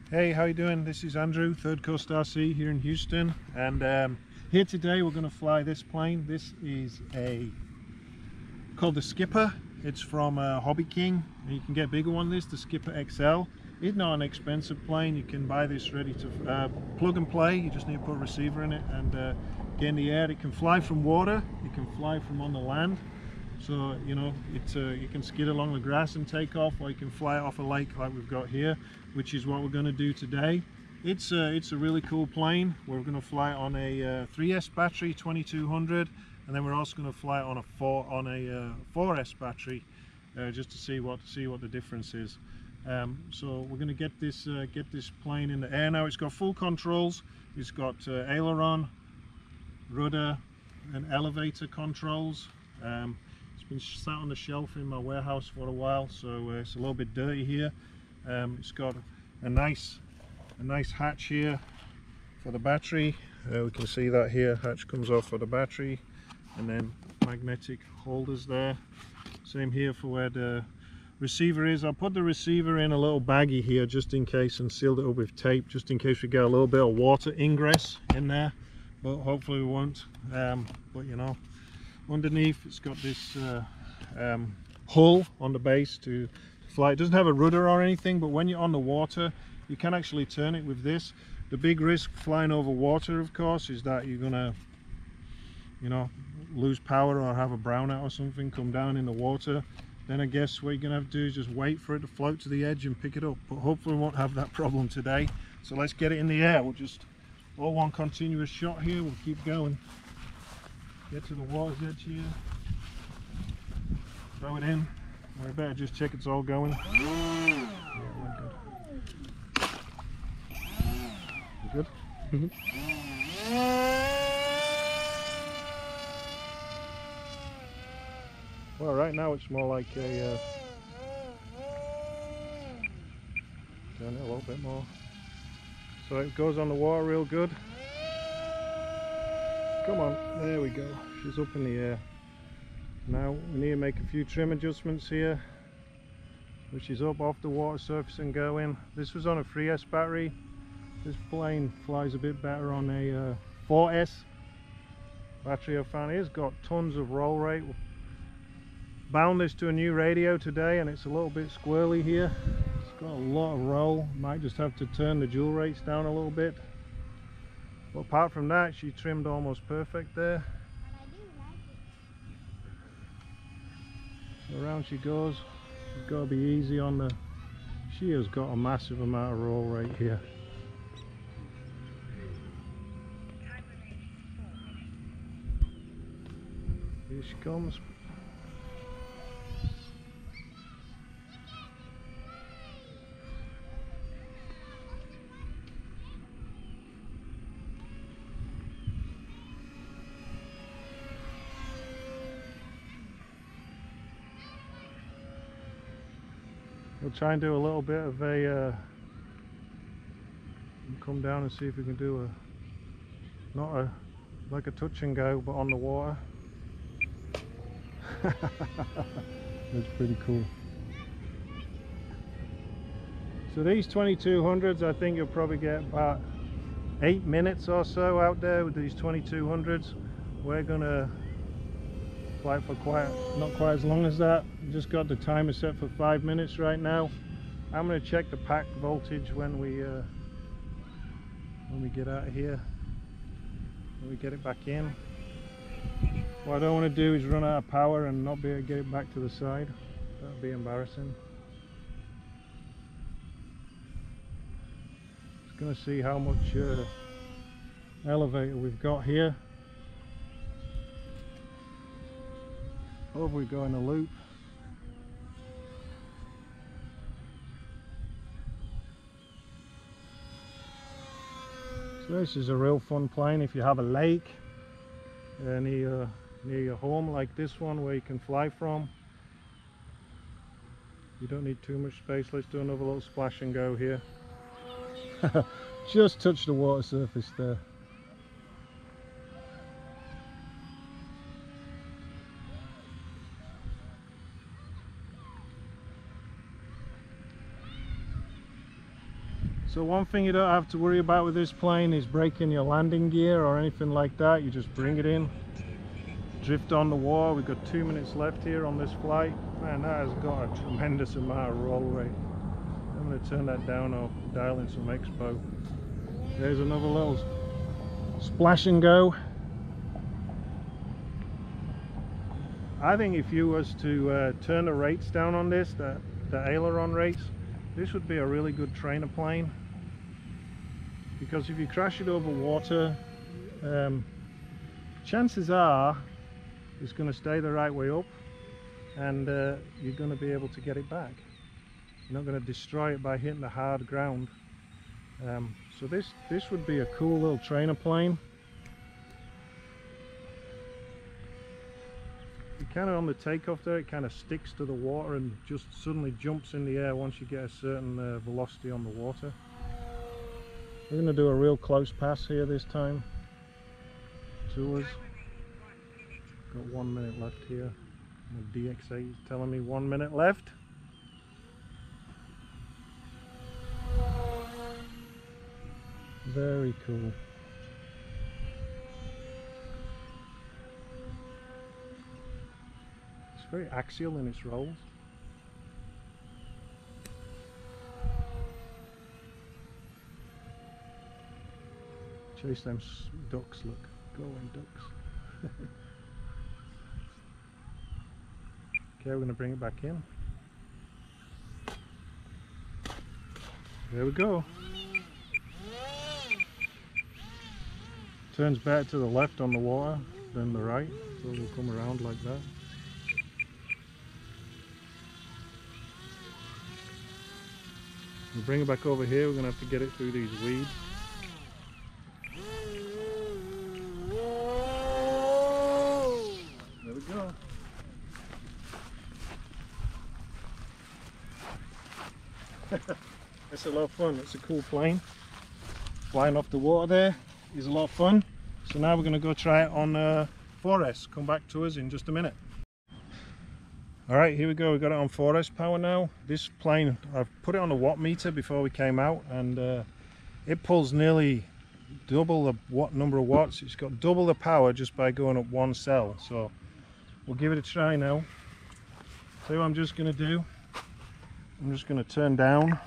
Hey, how you doing? This is Andrew, ThirdCoastRC here in Houston, and here today we're going to fly this plane. This is called the Skipper. It's from Hobby King, and you can get a bigger one. The Skipper XL. It's not an expensive plane. You can buy this ready to plug and play. You just need to put a receiver in it and get in the air. It can fly from water. It can fly from on the land. So you know, you can skid along the grass and take off, or you can fly it off a lake like we've got here, which is what we're going to do today. It's a really cool plane. We're going to fly it on a 3S battery 2200, and then we're also going to fly it on a 4S battery, just to see what the difference is. So we're going to get this plane in the air now. It's got full controls. It's got aileron, rudder, and elevator controls. It's been sat on the shelf in my warehouse for a while, so it's a little bit dirty here. It's got a nice hatch here for the battery. We can see that here, hatch comes off for the battery, and then magnetic holders there. Same here for where the receiver is. I'll put the receiver in a little baggie here just in case, and sealed it up with tape just in case we get a little bit of water ingress in there, but hopefully we won't. But you know, underneath it's got this hull on the base to fly. It doesn't have a rudder or anything, but when you're on the water you can actually turn it with this. The big risk flying over water, of course, is that you're gonna, you know, lose power or have a brownout or something, come down in the water. Then I guess what you're gonna have to do is just wait for it to float to the edge and pick it up, but hopefully we won't have that problem today. So let's get it in the air. We'll just all one continuous shot here. We'll keep going, get to the water's edge here, throw it in. We better just check it's all going. Yeah, we're good. You good? Well, right now it's more like a turn it a little bit more, so it goes on the water real good. Come on, there we go. She's up in the air. Now we need to make a few trim adjustments here, which is up off the water surface and go in. This was on a 3S battery. This plane flies a bit better on a 4S battery I found. It's got tons of roll rate. Bound this to a new radio today and it's a little bit squirrely here. It's got a lot of roll. Might just have to turn the dual rates down a little bit. But apart from that, she trimmed almost perfect there. So around she goes. She's got to be easy on the... She has got a massive amount of roll rate here. Here she comes. We'll try and do a little bit of a come down and see if we can do like a touch and go, but on the water. That's pretty cool. So these 2200s, I think you'll probably get about 8 minutes or so out there with these 2200s. We're gonna fly for not quite as long as that. Just got the timer set for 5 minutes right now. I'm going to check the pack voltage when we get out of here, when we get it back in. What I don't want to do is run out of power and not be able to get it back to the side. That would be embarrassing. Just going to see how much elevator we've got here. Over we go in a loop. So this is a real fun plane if you have a lake near your home like this one where you can fly from. You don't need too much space. Let's do another little splash and go here. Just touch the water surface there. So one thing you don't have to worry about with this plane is breaking your landing gear or anything like that. You just bring it in, drift on the water. We've got 2 minutes left here on this flight. Man, that has got a tremendous amount of roll rate. I'm going to turn that down or dial in some expo. There's another little splash and go. I think if you was to turn the rates down on this, the aileron rates, this would be a really good trainer plane, because if you crash it over water, chances are it's going to stay the right way up, and you're going to be able to get it back. You're not going to destroy it by hitting the hard ground. So this would be a cool little trainer plane. Kind of on the takeoff there, it kind of sticks to the water and just suddenly jumps in the air once you get a certain velocity on the water. We're going to do a real close pass here this time to us. Got 1 minute left here. The DX8 is telling me 1 minute left. Very cool. Very axial in its rolls. Chase them ducks, look. Go away, ducks. Okay, we're going to bring it back in. There we go. Turns better to the left on the water than the right, so we'll come around like that. We'll bring it back over here. We're going to have to get it through these weeds. There we go. That's a lot of fun. It's a cool plane. Flying off the water there is a lot of fun. So now we're going to go try it on 4S. Come back to us in just a minute. Alright, here we go. We've got it on 4S power now. This plane, I've put it on a watt meter before we came out, and it pulls nearly double the number of watts. It's got double the power just by going up one cell. So we'll give it a try now. So what I'm just going to do, I'm just going to turn down.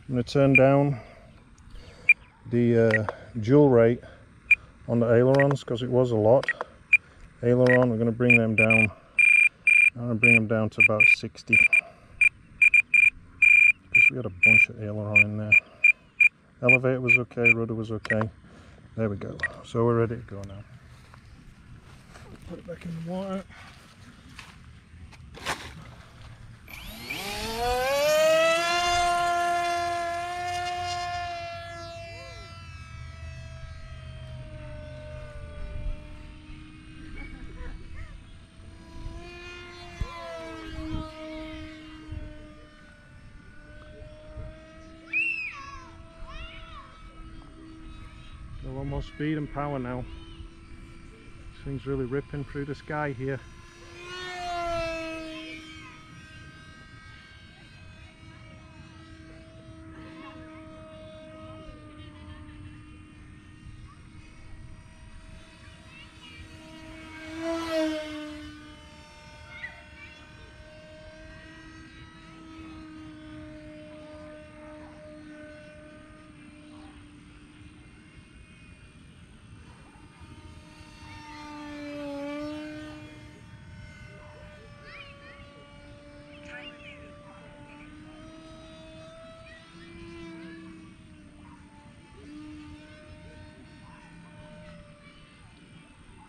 I'm going to turn down the joule rate on the ailerons, because it was a lot. Aileron, we're going to bring them down. I'm going to bring them down to about 60, because we got a bunch of aileron in there. Elevator was okay, rudder was okay. There we go. So we're ready to go now. Put it back in the water. A lot more speed and power now. This thing's really ripping through the sky here.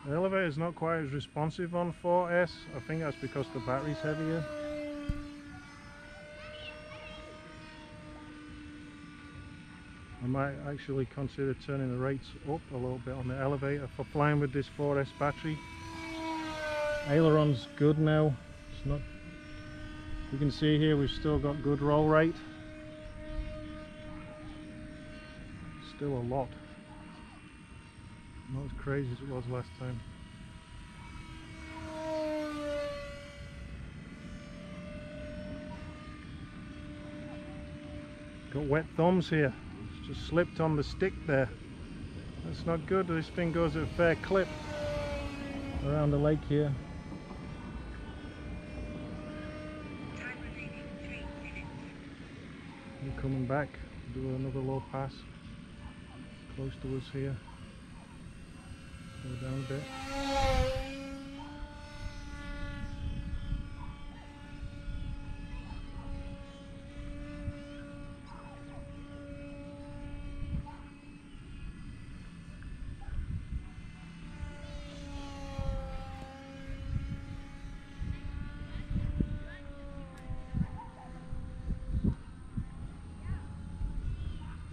The elevator is not quite as responsive on 4S. I think that's because the battery's heavier. I might actually consider turning the rates up a little bit on the elevator for flying with this 4S battery. Aileron's good now. It's not. You can see here we've still got good roll rate. Still a lot. Not as crazy as it was last time. Got wet thumbs here. It's just slipped on the stick there. That's not good. This thing goes at a fair clip around the lake here. We're coming back, do another low pass close to us here. Go down a bit.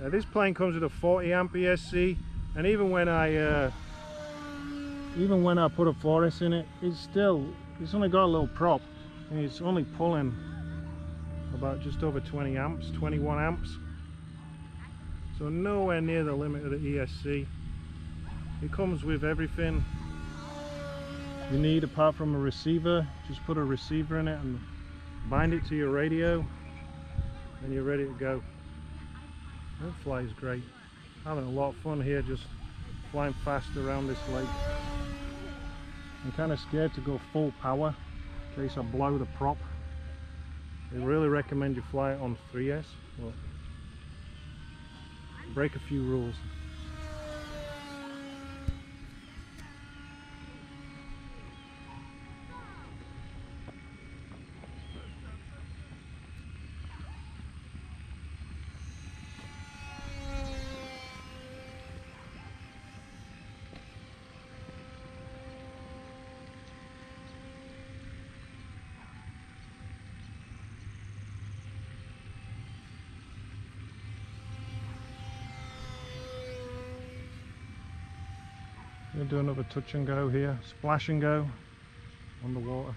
Now this plane comes with a 40 Amp Esc, and even when I put a 4S in it, it's only got a little prop, and it's only pulling about just over 20 amps, 21 amps. So nowhere near the limit of the ESC. It comes with everything you need apart from a receiver. Just put a receiver in it and bind it to your radio, and you're ready to go. That flies great. Having a lot of fun here, just flying fast around this lake. I'm kind of scared to go full power in case I blow the prop. They really recommend you fly it on 3S, but break a few rules. I'm going to do another touch and go here, splash and go on the water.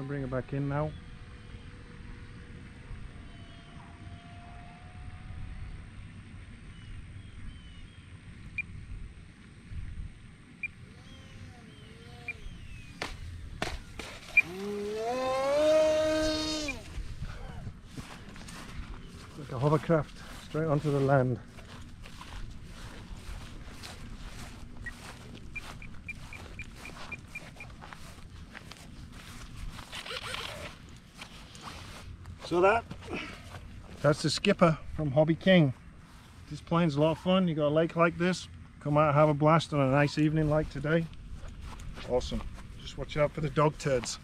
Bring it back in now. Like a hovercraft straight onto the land. So that's the Skipper from Hobby King. This plane's a lot of fun. You got a lake like this, come out and have a blast on a nice evening like today. Awesome. Just watch out for the dog turds.